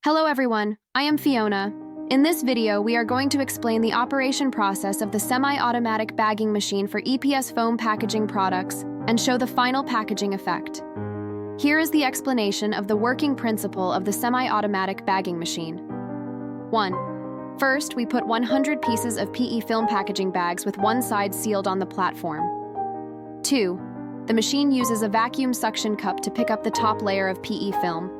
Hello everyone, I am Fiona. In this video, we are going to explain the operation process of the semi-automatic bagging machine for EPS foam packaging products and show the final packaging effect. Here is the explanation of the working principle of the semi-automatic bagging machine. 1. First, we put 100 pieces of PE film packaging bags with one side sealed on the platform. 2. The machine uses a vacuum suction cup to pick up the top layer of PE film.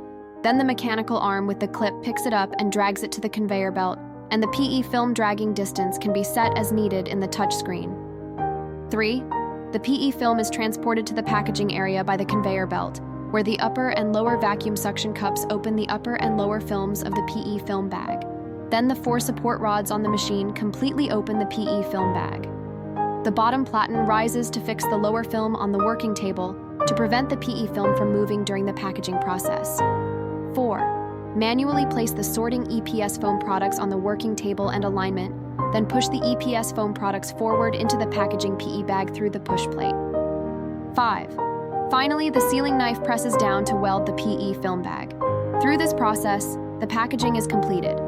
Then the mechanical arm with the clip picks it up and drags it to the conveyor belt, and the PE film dragging distance can be set as needed in the touchscreen. 3. The PE film is transported to the packaging area by the conveyor belt, where the upper and lower vacuum suction cups open the upper and lower films of the PE film bag. Then the 4 support rods on the machine completely open the PE film bag. The bottom platen rises to fix the lower film on the working table to prevent the PE film from moving during the packaging process. 4. Manually place the sorting EPS foam products on the working table and alignment, then push the EPS foam products forward into the packaging PE bag through the push plate. 5. Finally, the sealing knife presses down to weld the PE film bag. Through this process, the packaging is completed.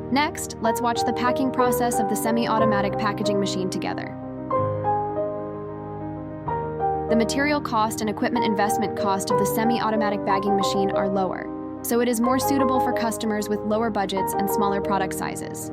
Next, let's watch the packing process of the semi-automatic packaging machine together. The material cost and equipment investment cost of the semi-automatic bagging machine are lower, so it is more suitable for customers with lower budgets and smaller product sizes.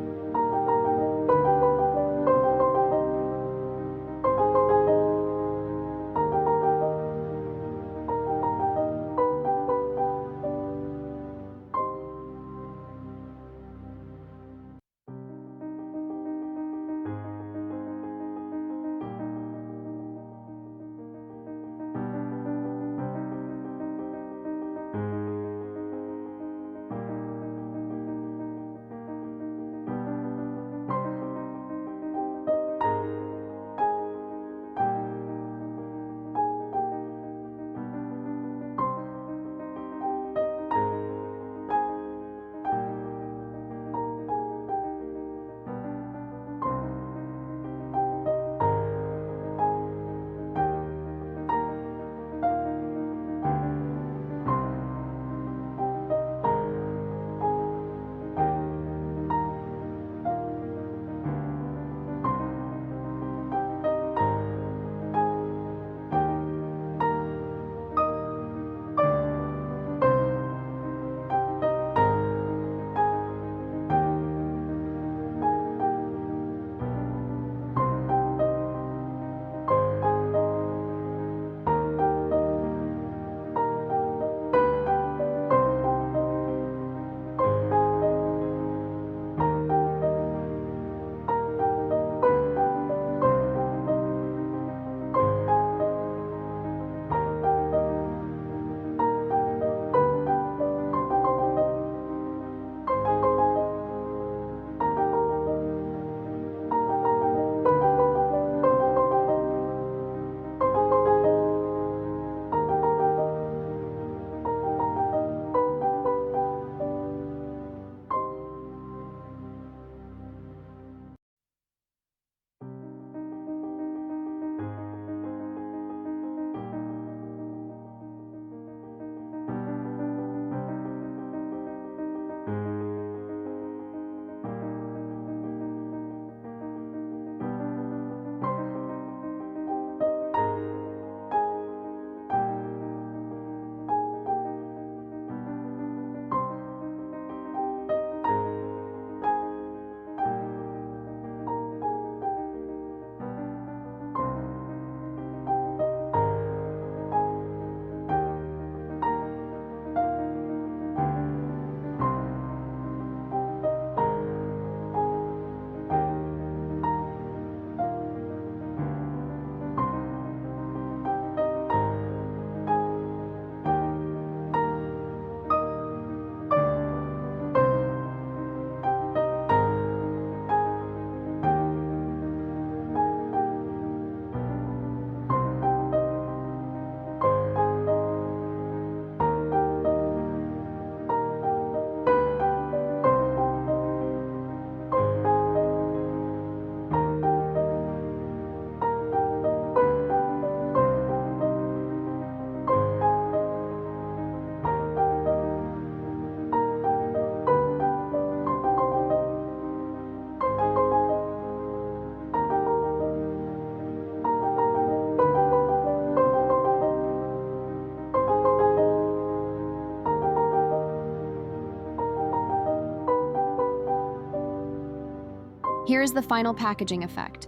Here is the final packaging effect.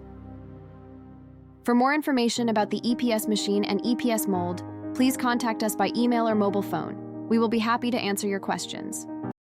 For more information about the EPS machine and EPS mold, please contact us by email or mobile phone. We will be happy to answer your questions.